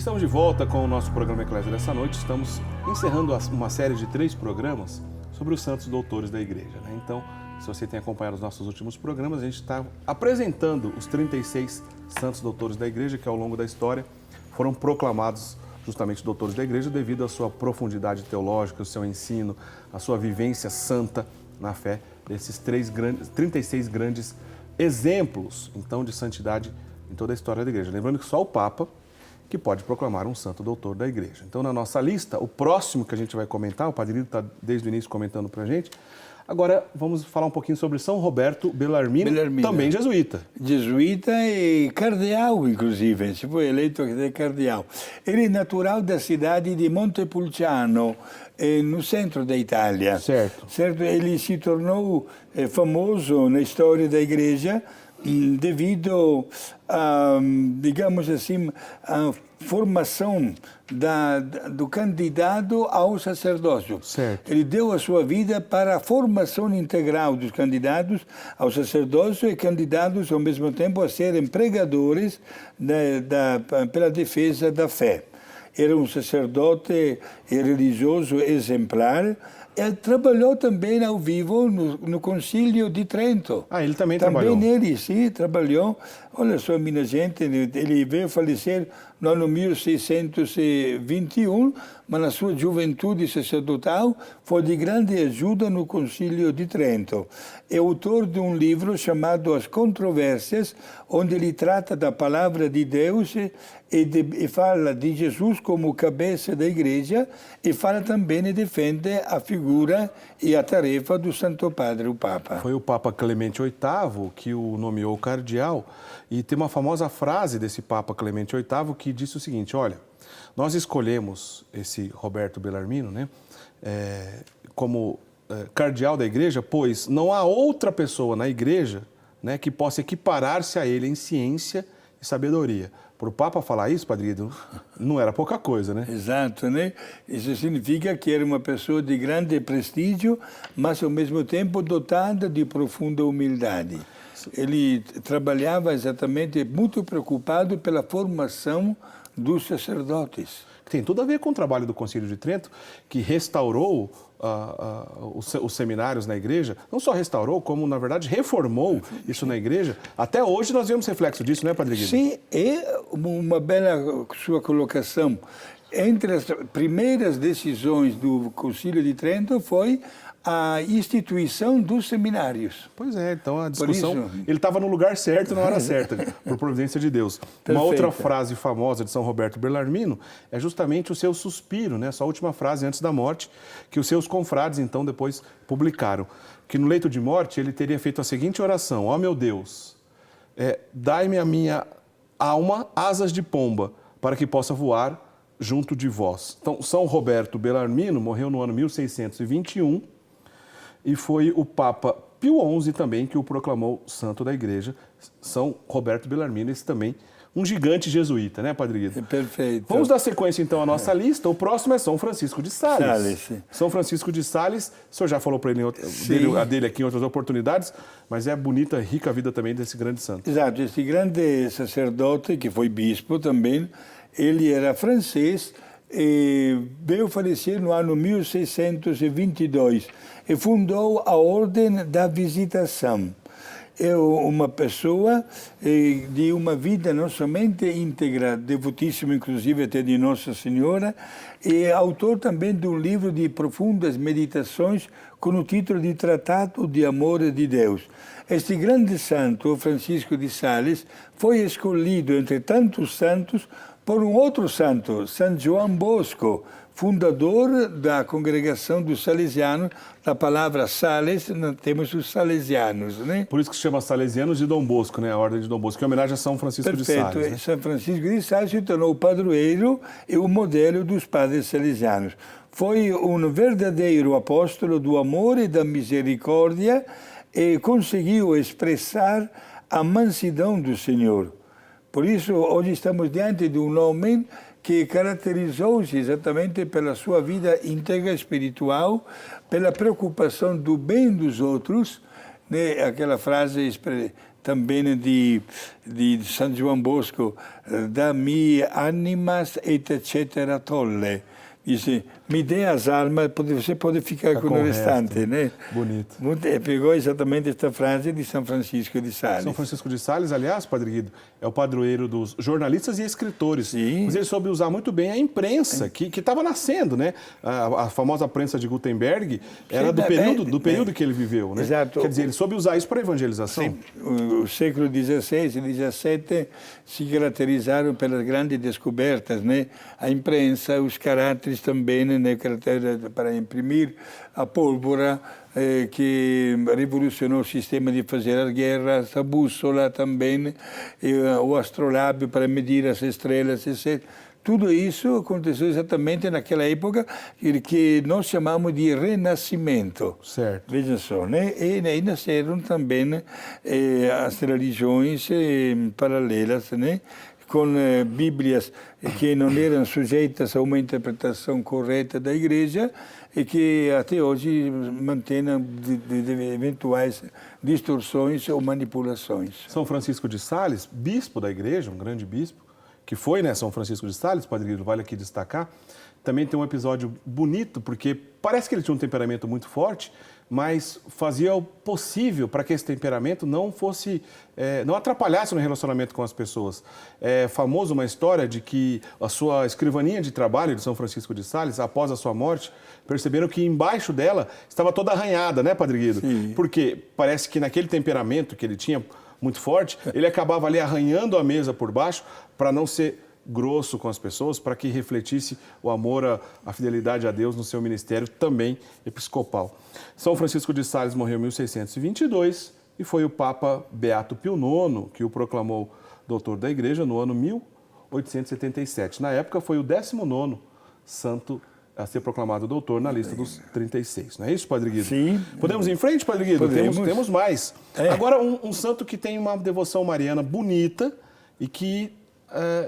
Estamos de volta com o nosso programa Eclésia dessa noite. Estamos encerrando uma série de 3 programas sobre os santos doutores da Igreja, né? Então, se você tem acompanhado os nossos últimos programas, a gente está apresentando os 36 santos doutores da Igreja que, ao longo da história, foram proclamados justamente doutores da Igreja devido à sua profundidade teológica, o seu ensino, a sua vivência santa na fé desses 36 grandes exemplos, então, de santidade em toda a história da Igreja. Lembrando que só o Papa que pode proclamar um santo doutor da Igreja. Então, na nossa lista, o próximo que a gente vai comentar, o Padre Guido está desde o início comentando para a gente. Agora, vamos falar um pouquinho sobre São Roberto Bellarmino, também jesuíta. Jesuíta e cardeal, inclusive, se foi eleito cardeal. Ele é natural da cidade de Montepulciano, no centro da Itália. Certo. Ele se tornou famoso na história da Igreja devido a, digamos assim, a formação do candidato ao sacerdócio. Certo. Ele deu a sua vida para a formação integral dos candidatos ao sacerdócio e candidatos, ao mesmo tempo, a serem pregadores pela defesa da fé. Era um sacerdote e religioso exemplar. Ele trabalhou também ao vivo no Concílio de Trento. Ah, ele também trabalhou? Também ele, sim, trabalhou. Olha só, minha gente, ele veio falecer no ano 1621, mas na sua juventude sacerdotal foi de grande ajuda no Concílio de Trento. É autor de um livro chamado As Controvérsias, onde ele trata da palavra de Deus e fala de Jesus como cabeça da Igreja e fala também e defende a figura e a tarefa do Santo Padre, o Papa. Foi o Papa Clemente VIII que o nomeou cardeal, e tem uma famosa frase desse Papa Clemente VIII que disse o seguinte: olha, nós escolhemos esse Roberto Bellarmino, né, como cardeal da Igreja, pois não há outra pessoa na Igreja, né, que possa equiparar-se a ele em ciência e sabedoria. Para o Papa falar isso, Padre Guido, não era pouca coisa, né? Exato, né? Isso significa que era uma pessoa de grande prestígio, mas ao mesmo tempo dotada de profunda humildade. Ele trabalhava exatamente muito preocupado pela formação dos sacerdotes. Tem tudo a ver com o trabalho do Concílio de Trento, que restaurou os seminários na Igreja. Não só restaurou, como, na verdade, reformou isso na Igreja. Até hoje nós vemos reflexo disso, né, Padre Guido? Sim, é uma bela sua colocação. Entre as primeiras decisões do Concílio de Trento foi a instituição dos seminários. Pois é, então a discussão... Ele estava no lugar certo na hora certa, por providência de Deus. Perfeita. Uma outra frase famosa de São Roberto Bellarmino é justamente o seu suspiro, né? Sua última frase antes da morte, que os seus confrades, então, depois publicaram. Que no leito de morte ele teria feito a seguinte oração: ó meu Deus, dai-me a minha alma asas de pomba, para que possa voar junto de vós. Então, São Roberto Bellarmino morreu no ano 1621, e foi o Papa Pio XI também que o proclamou santo da Igreja, São Roberto Bellarmino, esse também um gigante jesuíta, né, Padre Guido? Perfeito. Vamos dar sequência, então, à nossa lista. O próximo é São Francisco de Sales. São Francisco de Sales, o senhor já falou para ele dele aqui em outras oportunidades, mas é bonita, rica a vida também desse grande santo. Exato, esse grande sacerdote, que foi bispo também, ele era francês e veio falecer no ano 1622 e fundou a Ordem da Visitação. É uma pessoa de uma vida não somente íntegra, devotíssima inclusive até de Nossa Senhora, e autor também de um livro de profundas meditações com o título de Tratado de Amor de Deus. Este grande santo, Francisco de Sales, foi escolhido entre tantos santos por um outro santo, São João Bosco, fundador da congregação dos salesianos. Da palavra Sales, nós temos os salesianos, né? Por isso que se chama Salesianos de Dom Bosco, né? A Ordem de Dom Bosco, que é homenagem a São Francisco de Sales. Perfeito. Né? São Francisco de Sales se tornou o padroeiro e o modelo dos padres salesianos. Foi um verdadeiro apóstolo do amor e da misericórdia e conseguiu expressar a mansidão do Senhor. Por isso, hoje estamos diante de um homem que caracterizou-se exatamente pela sua vida íntegra espiritual, pela preocupação do bem dos outros, né? Aquela frase também de São João Bosco, da mi animas et cetera tolle. Dice, me dê as almas, você pode ficar com o restante, né? Bonito. Pegou exatamente esta frase de São Francisco de Sales. São Francisco de Sales, aliás, Padre Guido, é o padroeiro dos jornalistas e escritores. Sim. Mas ele soube usar muito bem a imprensa, que estava nascendo, né? A famosa prensa de Gutenberg era do período que ele viveu, né? Exato. Quer dizer, ele soube usar isso para a evangelização. Sim. O século XVI e XVII se caracterizaram pelas grandes descobertas, né? A imprensa, os caráteres também, né? Para imprimir a pólvora, que revolucionou o sistema de fazer as guerras, a bússola também, o astrolábio para medir as estrelas, etc. Tudo isso aconteceu exatamente naquela época que nós chamamos de Renascimento. Certo. Veja só, né? E aí nasceram também as religiões paralelas, né? Com bíblias que não eram sujeitas a uma interpretação correta da Igreja e que até hoje mantêm de eventuais distorções ou manipulações. São Francisco de Sales, bispo da Igreja, um grande bispo, que foi, né, São Francisco de Sales, Padre Guido, vale aqui destacar, também tem um episódio bonito, porque parece que ele tinha um temperamento muito forte, mas fazia o possível para que esse temperamento não fosse, não atrapalhasse no relacionamento com as pessoas. É famoso uma história de que a sua escrivaninha de trabalho de São Francisco de Sales, após a sua morte, perceberam que embaixo dela estava toda arranhada, né, Padre Guido? Sim. Porque parece que naquele temperamento que ele tinha muito forte, ele acabava ali arranhando a mesa por baixo para não ser grosso com as pessoas, para que refletisse o amor, a fidelidade a Deus no seu ministério também episcopal. São Francisco de Sales morreu em 1622 e foi o Papa Beato Pio IX que o proclamou doutor da Igreja no ano 1877. Na época foi o 19º santo a ser proclamado doutor na lista dos 36. Não é isso, Padre Guido? Sim. Podemos ir em frente, Padre Guido? Temos mais. Agora, um santo que tem uma devoção mariana bonita e que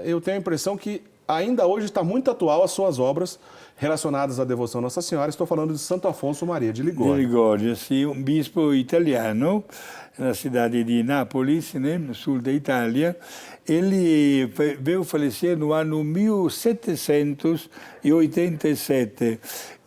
eu tenho a impressão que ainda hoje está muito atual as suas obras relacionadas à devoção a Nossa Senhora. Estou falando de Santo Afonso Maria de Ligório. De Ligório, sim, um bispo italiano, na cidade de Nápoles, né, no sul da Itália. Ele veio falecer no ano 1787.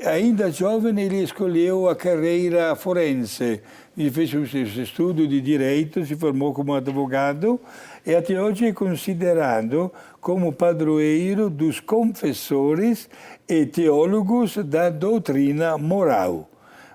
Ainda jovem, ele escolheu a carreira forense. Ele fez os estudos de direito, se formou como advogado e até hoje é considerado como padroeiro dos confessores e teólogos da doutrina moral.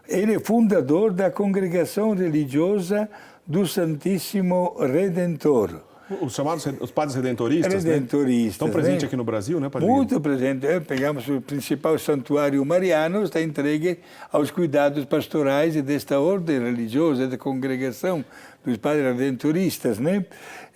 Ele é fundador da congregação religiosa do Santíssimo Redentor. Os chamados os padres redentoristas, Redentoristas, né? Estão presentes né? aqui no Brasil, né, Padre Muito Guido? presente. Pegamos o principal santuário mariano, está entregue aos cuidados pastorais desta ordem religiosa, da congregação dos padres redentoristas, né?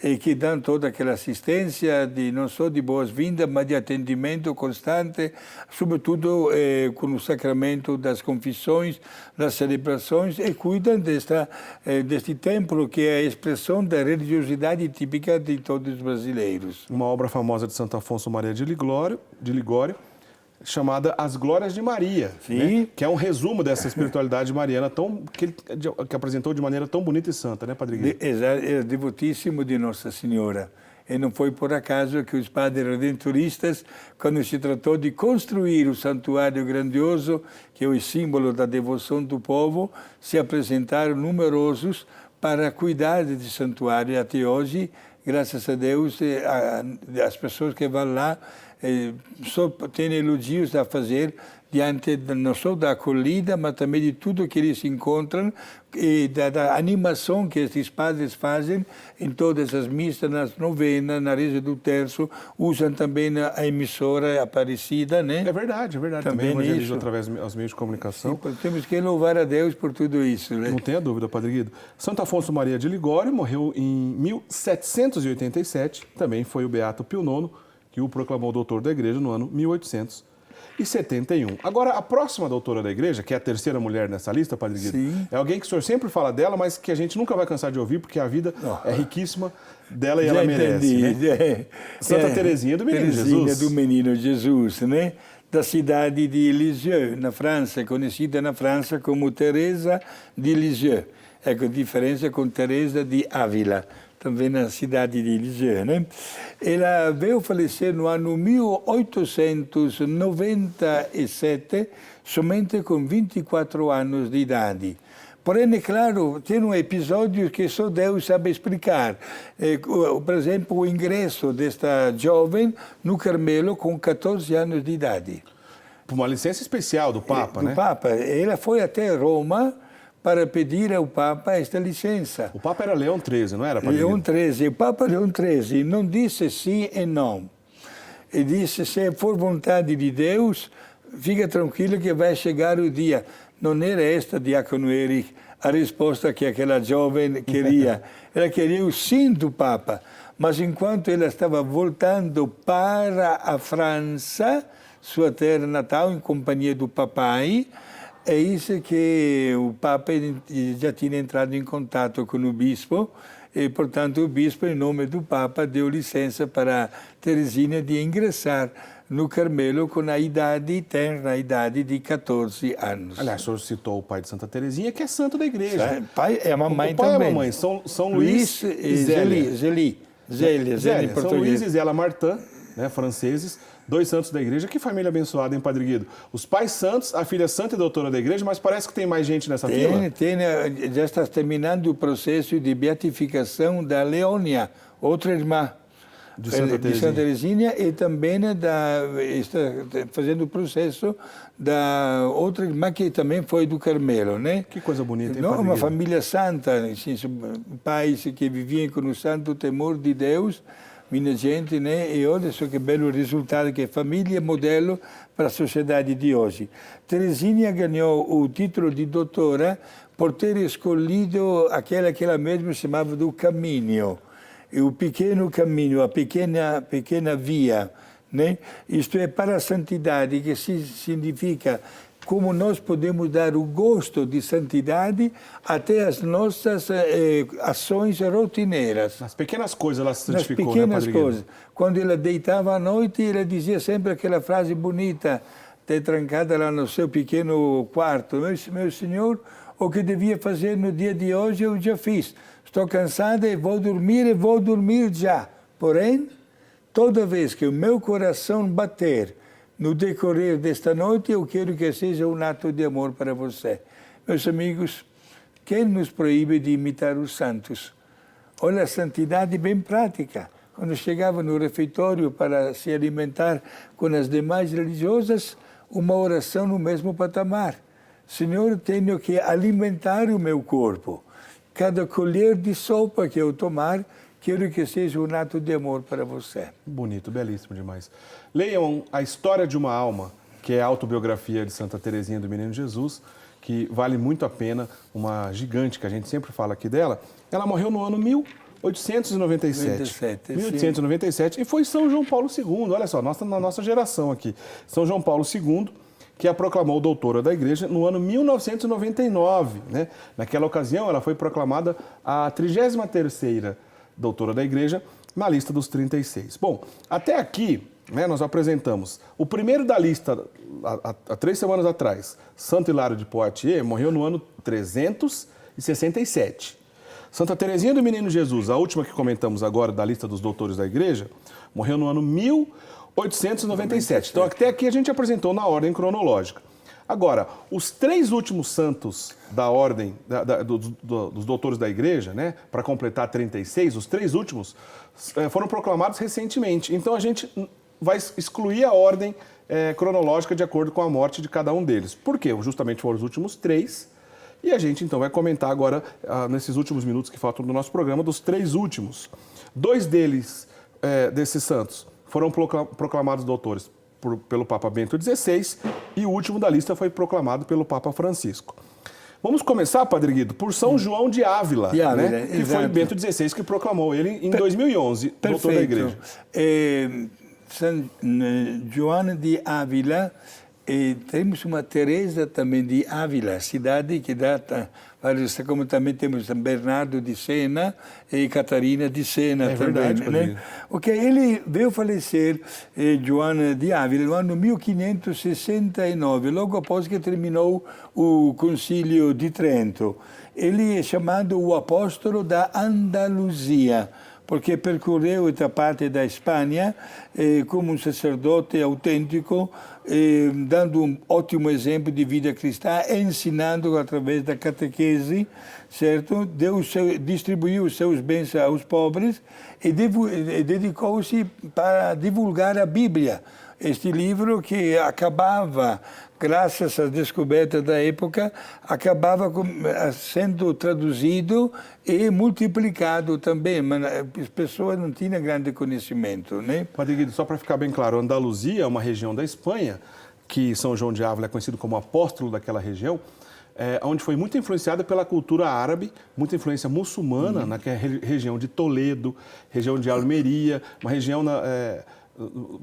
E que dão toda aquela assistência, não só de boas-vindas, mas de atendimento constante, sobretudo com o sacramento das confissões, das celebrações, e cuidam deste templo que é a expressão da religiosidade típica de todos os brasileiros. Uma obra famosa de Santo Afonso Maria de Ligório, chamada As Glórias de Maria, né? Que é um resumo dessa espiritualidade mariana que apresentou de maneira tão bonita e santa, né, Padre Guido? Era devotíssimo de Nossa Senhora. E não foi por acaso que os padres redentoristas, quando se tratou de construir o santuário grandioso, que é o símbolo da devoção do povo, se apresentaram numerosos para cuidar desse santuário. E até hoje, graças a Deus, as pessoas que vão lá só têm elogios a fazer diante não só da acolhida, mas também de tudo que eles encontram e da animação que esses padres fazem em todas as missas, nas novenas, na reza do terço, usam também a emissora Aparecida, né? É verdade. Também evangelizam através dos meios de comunicação. Sim, temos que louvar a Deus por tudo isso, né? Não tenha dúvida, Padre Guido. Santo Afonso Maria de Ligório morreu em 1787, também foi o Beato Pio IX, que o proclamou doutor da Igreja no ano 1871. Agora, a próxima doutora da Igreja, que é a terceira mulher nessa lista, Padre Guido, sim, é alguém que o senhor sempre fala dela, mas que a gente nunca vai cansar de ouvir, porque a vida é riquíssima dela e ela merece. Né? Santa Teresinha do Menino Jesus. Teresinha do Menino Jesus, né? da cidade de Lisieux, na França, conhecida na França como Teresa de Lisieux. Ecco a diferença com Teresa de Ávila, também na cidade de Lisieux, né? Ela veio falecer no ano 1897, somente com 24 anos de idade. Porém, é claro, tem um episódio que só Deus sabe explicar. Por exemplo, o ingresso desta jovem no Carmelo com 14 anos de idade. Por uma licença especial do Papa, né? Do Papa. Ela foi até Roma para pedir ao Papa esta licença. O Papa era Leão XIII, não era? Leão XIII. O Papa Leão XIII não disse sim e não. Ele disse, se for vontade de Deus, fica tranquilo que vai chegar o dia. Não era esta, diácono Eric, a resposta que aquela jovem queria. Ela queria o sim do Papa. Mas enquanto ela estava voltando para a França, sua terra natal, em companhia do papai, é isso que o Papa já tinha entrado em contato com o bispo e, portanto, o bispo, em nome do Papa, deu licença para Teresina de ingressar no Carmelo com a tenra idade de 14 anos. Aliás, o senhor citou o pai de Santa Teresinha, que é santo da igreja. Pai é a mamãe o pai também. É a mamãe, São Luís e Zélia. Zélia em português. São Luís e Zélia Martin, né, franceses, 2 santos da igreja. Que família abençoada, hein, Padre Guido? Os pais santos, a filha santa e doutora da igreja, mas parece que tem mais gente nessa fila. Já está terminando o processo de beatificação da Leônia, outra irmã de Santa Teresinha, e também está fazendo o processo da outra irmã que também foi do Carmelo, né? Que coisa bonita, hein, não, Padre uma Guido? família santa, assim, pais que viviam com o santo temor de Deus, minha gente, né? E olha só que belo resultado, que é família modelo para a sociedade de hoje. Teresinha ganhou o título de doutora por ter escolhido aquela que ela mesma chamava do caminho. E o pequeno caminho, a pequena via, né? Isto é, para a santidade, que significa como nós podemos dar o gosto de santidade até as nossas ações rotineiras. Nas pequenas coisas ela se Nas santificou, pequenas né, Padre coisas. Quando ela deitava à noite, ela dizia sempre aquela frase bonita, até trancada lá no seu pequeno quarto. Meu Senhor, o que devia fazer no dia de hoje eu já fiz. Estou cansada e vou dormir já. Porém, toda vez que o meu coração bater no decorrer desta noite, eu quero que seja um ato de amor para você. Meus amigos, quem nos proíbe de imitar os santos? Olha a santidade bem prática. Quando chegava no refeitório para se alimentar com as demais religiosas, uma oração no mesmo patamar. Senhor, tenho que alimentar o meu corpo. Cada colher de sopa que eu tomar, quero que seja um ato de amor para você. Bonito, belíssimo demais. Leiam A História de uma Alma, que é a autobiografia de Santa Teresinha do Menino Jesus, que vale muito a pena, uma gigante que a gente sempre fala aqui dela. Ela morreu no ano 1897. 1897, e foi São João Paulo II, olha só, na nossa geração aqui. São João Paulo II, que a proclamou doutora da igreja no ano 1999. Né? Naquela ocasião, ela foi proclamada a 33ª doutora da igreja na lista dos 36. Bom, até aqui, né, nós apresentamos o primeiro da lista, há 3 semanas atrás, Santo Hilário de Poitiers, morreu no ano 367. Santa Teresinha do Menino Jesus, a última que comentamos agora da lista dos doutores da igreja, morreu no ano 1897. Então, até aqui a gente apresentou na ordem cronológica. Agora, os 3 últimos santos da ordem, dos doutores da igreja, né, para completar 36, os 3 últimos, foram proclamados recentemente. Então, a gente vai excluir a ordem cronológica de acordo com a morte de cada um deles. Por quê? Justamente foram os últimos 3. E a gente, então, vai comentar agora, nesses últimos minutos que faltam do nosso programa, dos 3 últimos. 2 deles, desses santos, foram proclamados doutores pelo Papa Bento XVI e o último da lista foi proclamado pelo Papa Francisco. Vamos começar, Padre Guido, por São João de Ávila, né? Que foi Bento XVI que proclamou ele em 2011, doutor da igreja. São João de Ávila, temos uma Teresa também de Ávila, cidade que data como também temos São Bernardo de Siena e Catarina de Siena também. Verdade, né? Ok, ele veio falecer, João de Ávila, no ano 1569, logo após que terminou o Concílio de Trento. Ele é chamado o apóstolo da Andaluzia, porque percorreu esta parte da Espanha como um sacerdote autêntico, dando um ótimo exemplo de vida cristã, ensinando através da catequese, certo? Distribuiu os seus bens aos pobres e dedicou-se para divulgar a Bíblia. Este livro que acabava, graças às descobertas da época, acabava sendo traduzido e multiplicado também, mas as pessoas não tinham grande conhecimento, né? Padre Guido, só para ficar bem claro, Andaluzia é uma região da Espanha, que São João de Ávila é conhecido como apóstolo daquela região, onde foi muito influenciada pela cultura árabe, muita influência muçulmana, naquela região de Toledo, região de Almeria, uma região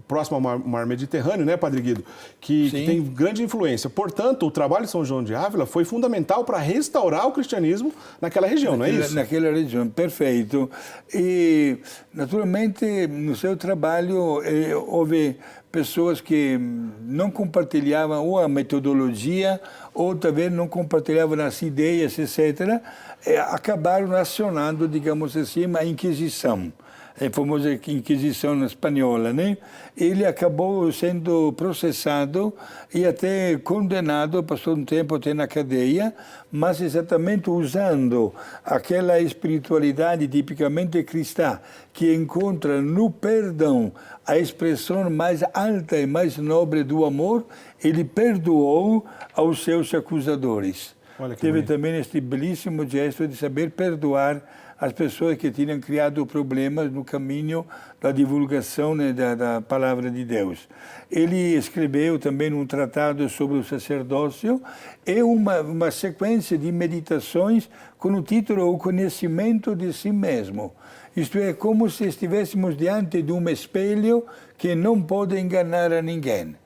próximo ao mar Mediterrâneo, né, Padre Guido? Que tem grande influência. Portanto, o trabalho de São João de Ávila foi fundamental para restaurar o cristianismo naquela região, não é isso? Naquela região, perfeito. E, naturalmente, no seu trabalho, houve pessoas que não compartilhavam ou a metodologia, ou talvez não compartilhavam as ideias, etc., acabaram acionando, digamos assim, a Inquisição. A famosa Inquisição espanhola, né? Ele acabou sendo processado e até condenado, passou um tempo até na cadeia, mas exatamente usando aquela espiritualidade tipicamente cristã, que encontra no perdão a expressão mais alta e mais nobre do amor, ele perdoou aos seus acusadores. Teve também este belíssimo gesto de saber perdoar as pessoas que tinham criado problemas no caminho da divulgação, né, da palavra de Deus. Ele escreveu também um tratado sobre o sacerdócio e uma sequência de meditações com o título O Conhecimento de Si Mesmo. Isto é, como se estivéssemos diante de um espelho que não pode enganar a ninguém.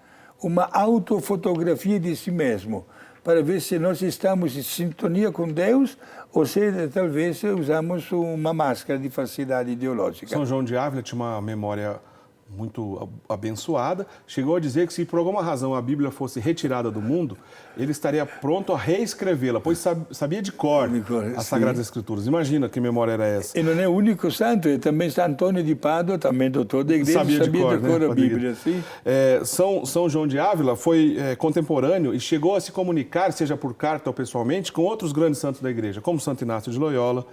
Uma autofotografia de si mesmo, para ver se nós estamos em sintonia com Deus ou se talvez usamos uma máscara de falsidade ideológica. São João de Ávila tinha uma memória muito abençoada, chegou a dizer que se por alguma razão a Bíblia fosse retirada do mundo, ele estaria pronto a reescrevê-la, pois sabia de cor as Sagradas Escrituras. Imagina que memória era essa. E não é o único santo, também São Antônio de Pádua, também doutor da igreja, sabia de cor, né, a Bíblia. Sim. São João de Ávila foi contemporâneo e chegou a se comunicar, seja por carta ou pessoalmente, com outros grandes santos da igreja, como Santo Inácio de Loyola,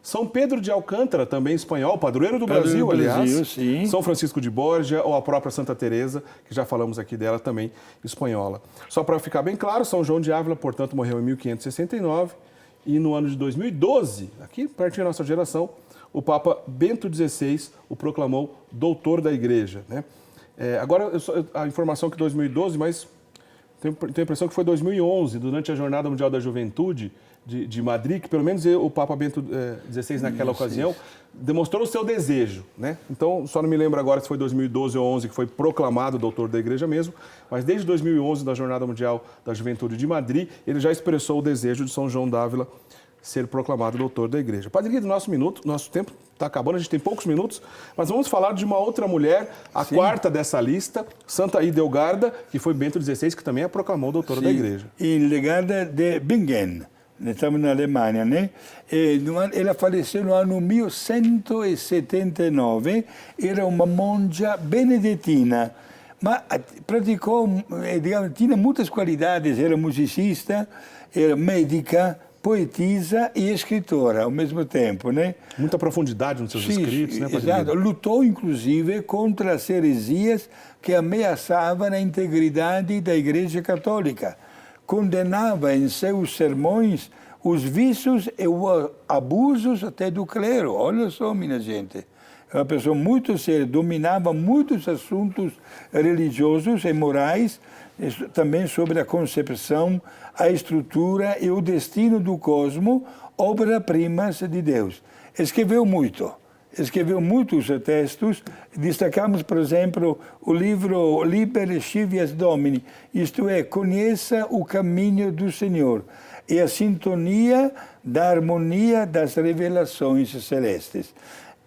São Pedro de Alcântara, também espanhol, padroeiro do Brasil, aliás. Sim. São Francisco de Borja, ou a própria Santa Teresa, que já falamos aqui dela, também espanhola. Só para ficar bem claro, São João de Ávila, portanto, morreu em 1569 e no ano de 2012, aqui pertinho da nossa geração, o Papa Bento XVI o proclamou doutor da Igreja, né? Agora, a informação que 2012, mas tenho a impressão que foi 2011, durante a Jornada Mundial da Juventude de Madrid, que pelo menos o Papa Bento XVI, naquela ocasião, demonstrou o seu desejo, né? Então, só não me lembro agora se foi 2012 ou 2011 que foi proclamado doutor da Igreja mesmo, mas desde 2011, da Jornada Mundial da Juventude de Madrid, ele já expressou o desejo de São João d'Ávila ser proclamado doutor da Igreja. Padre Guido, nosso tempo está acabando, a gente tem poucos minutos, mas vamos falar de uma outra mulher, a quarta dessa lista, Santa Hildegarda, que foi Bento XVI, que também a proclamou doutora da Igreja. Hildegarda de Bingen. Estamos na Alemanha, né? Ela faleceu no ano 1179, era uma monja beneditina, mas praticou, digamos, tinha muitas qualidades, era musicista, era médica, poetisa e escritora ao mesmo tempo, né? Muita profundidade nos seus escritos, né, Padre Exato. Lutou, inclusive, contra as heresias que ameaçavam a integridade da Igreja Católica. Condenava em seus sermões os vícios e os abusos até do clero. Olha só, minha gente. É uma pessoa muito séria, dominava muitos assuntos religiosos e morais, também sobre a concepção, a estrutura e o destino do cosmos, obras-primas de Deus. Escreveu muitos textos, destacamos, por exemplo, o livro Liber Scivias Domini, isto é, Conheça o Caminho do Senhor. e a sintonia da harmonia das revelações celestes.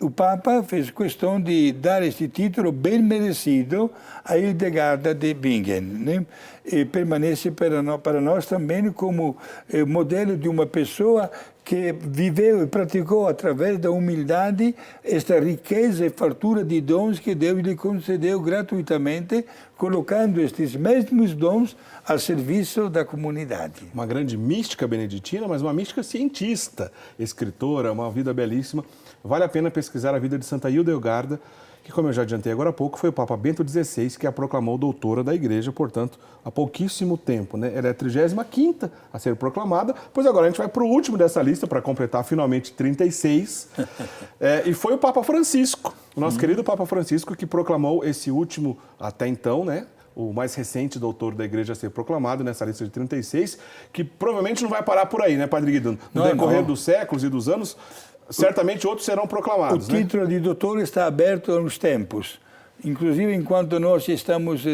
O Papa fez questão de dar este título bem merecido a Hildegarda de Bingen, né? E permanece para nós também como modelo de uma pessoa que viveu e praticou através da humildade esta riqueza e fartura de dons que Deus lhe concedeu gratuitamente, colocando estes mesmos dons a serviço da comunidade. Uma grande mística beneditina, mas uma mística cientista, escritora, uma vida belíssima. Vale a pena pesquisar a vida de Santa Hildegarda, que, como eu já adiantei agora há pouco, foi o Papa Bento XVI que a proclamou doutora da Igreja, portanto, há pouquíssimo tempo, né? Ela é a 35ª a ser proclamada, pois agora a gente vai para o último dessa lista, para completar finalmente 36, e foi o Papa Francisco, o nosso querido Papa Francisco, que proclamou esse último, até então, né? O mais recente doutor da Igreja a ser proclamado nessa lista de 36, que provavelmente não vai parar por aí, né, Padre Guido? No decorrer dos séculos e dos anos, certamente outros serão proclamados. O título de doutor está aberto aos tempos. Inclusive, enquanto nós estamos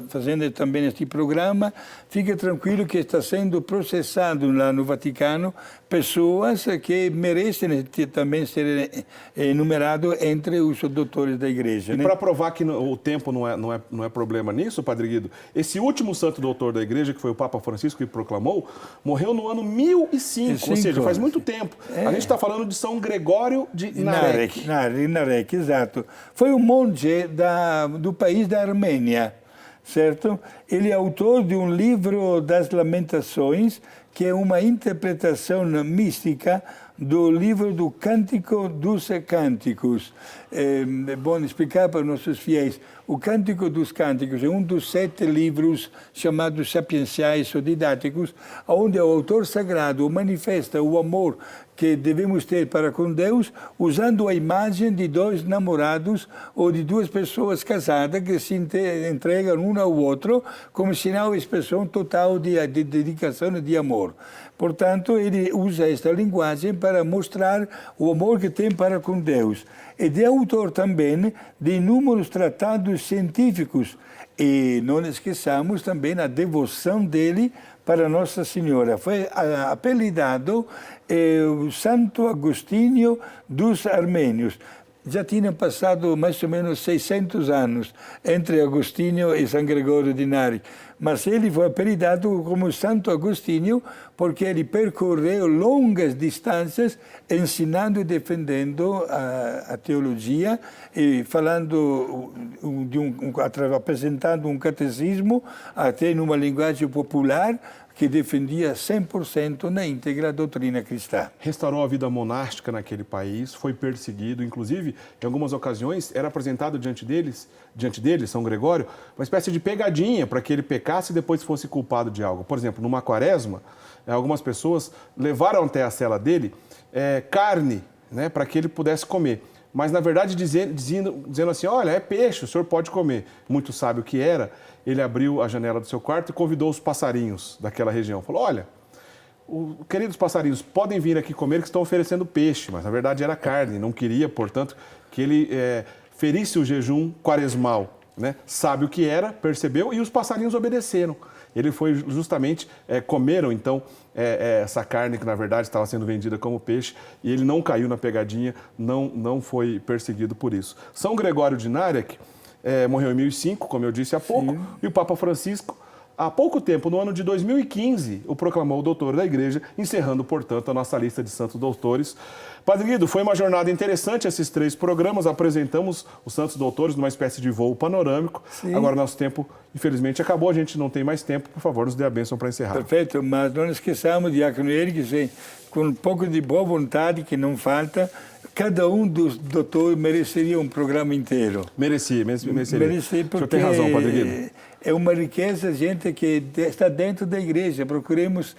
fazendo também este programa, fique tranquilo que está sendo processado lá no Vaticano pessoas que merecem também ser enumerados entre os doutores da Igreja. E para provar que o tempo não é problema nisso, Padre Guido, esse último santo doutor da Igreja, que foi o Papa Francisco que proclamou, morreu no ano 1005, ou seja, faz muito tempo. A gente está falando de São Gregório de Narek. Narek, exato. Foi um monge do país da Armênia, certo? Ele é autor de um livro das Lamentações, que é uma interpretação mística do livro do Cântico dos Cânticos. É bom explicar para os nossos fiéis. O Cântico dos Cânticos é um dos 7 livros chamados sapienciais ou didáticos, onde o autor sagrado manifesta o amor que devemos ter para com Deus, usando a imagem de 2 namorados ou de 2 pessoas casadas que se entregam um ao outro como sinal e expressão total de dedicação e de amor. Portanto, ele usa esta linguagem para mostrar o amor que tem para com Deus. E é autor também de inúmeros tratados científicos. E não esqueçamos também a devoção dele para Nossa Senhora. Foi apelidado o Santo Agostinho dos Armênios. Já tinham passado mais ou menos 600 anos entre Agostinho e São Gregório de Narek. Mas ele foi apelidado como Santo Agostinho porque ele percorreu longas distâncias ensinando e defendendo a teologia e falando apresentando um catecismo até numa linguagem popular que defendia 100% na íntegra a doutrina cristã. Restaurou a vida monástica naquele país, foi perseguido, inclusive, em algumas ocasiões, era apresentado diante dele, São Gregório, uma espécie de pegadinha para que ele pecasse e depois fosse culpado de algo. Por exemplo, numa quaresma, algumas pessoas levaram até a cela dele carne, né, para que ele pudesse comer. Mas, na verdade, dizendo assim, olha, é peixe, o senhor pode comer. Muito sábio que era, ele abriu a janela do seu quarto e convidou os passarinhos daquela região. Falou, olha, queridos passarinhos, podem vir aqui comer que estão oferecendo peixe. Mas, na verdade, era carne. Não queria, portanto, que ele ferisse o jejum quaresmal. Né? Sábio que era, percebeu e os passarinhos obedeceram. Ele foi justamente, comeram então essa carne que na verdade estava sendo vendida como peixe e ele não caiu na pegadinha, não foi perseguido por isso. São Gregório de Narek morreu em 1005, como eu disse há pouco, e o Papa Francisco, há pouco tempo, no ano de 2015, o proclamou doutor da Igreja, encerrando, portanto, a nossa lista de santos doutores. Padre Guido, foi uma jornada interessante esses 3 programas, apresentamos os santos doutores numa espécie de voo panorâmico. Sim. Agora nosso tempo, infelizmente, acabou, a gente não tem mais tempo, por favor, nos dê a bênção para encerrar. Perfeito, mas não esqueçamos, diácono Eric, com um pouco de boa vontade que não falta, cada um dos doutores mereceria um programa inteiro. Mereceria. Porque o senhor tem razão, Padre Guido. É uma riqueza, gente, que está dentro da igreja. Procuremos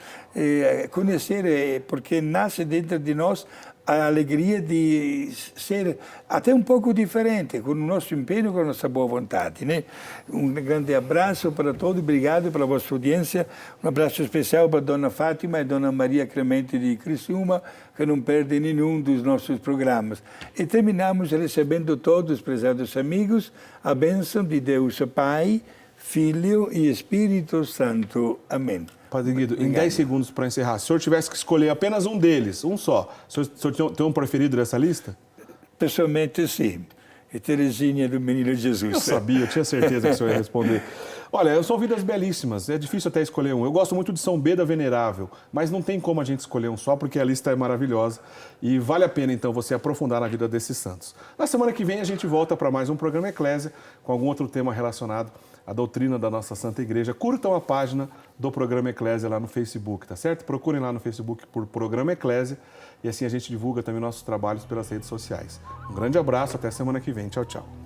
conhecer, porque nasce dentro de nós a alegria de ser até um pouco diferente, com o nosso empenho, com a nossa boa vontade. Né? Um grande abraço para todos, obrigado pela vossa audiência. Um abraço especial para a Dona Fátima e Dona Maria Clemente de Criciúma, que não perdem nenhum dos nossos programas. E terminamos recebendo todos, prezados amigos, a bênção de Deus Pai, Filho e Espírito Santo. Amém. Padre Guido, em 10 segundos para encerrar, se o senhor tivesse que escolher apenas um deles, um só, o senhor tem um preferido dessa lista? Pessoalmente, sim. É Teresinha do Menino Jesus. Eu sabia, eu tinha certeza que o senhor ia responder. Olha, são vidas belíssimas, é difícil até escolher um. Eu gosto muito de São Beda Venerável, mas não tem como a gente escolher um só, porque a lista é maravilhosa e vale a pena, então, você aprofundar na vida desses santos. Na semana que vem, a gente volta para mais um programa Eclésia, com algum outro tema relacionado à doutrina da nossa Santa Igreja. Curtam a página do programa Eclésia lá no Facebook, tá certo? Procurem lá no Facebook por Programa Eclésia e assim a gente divulga também nossos trabalhos pelas redes sociais. Um grande abraço, até semana que vem. Tchau, tchau.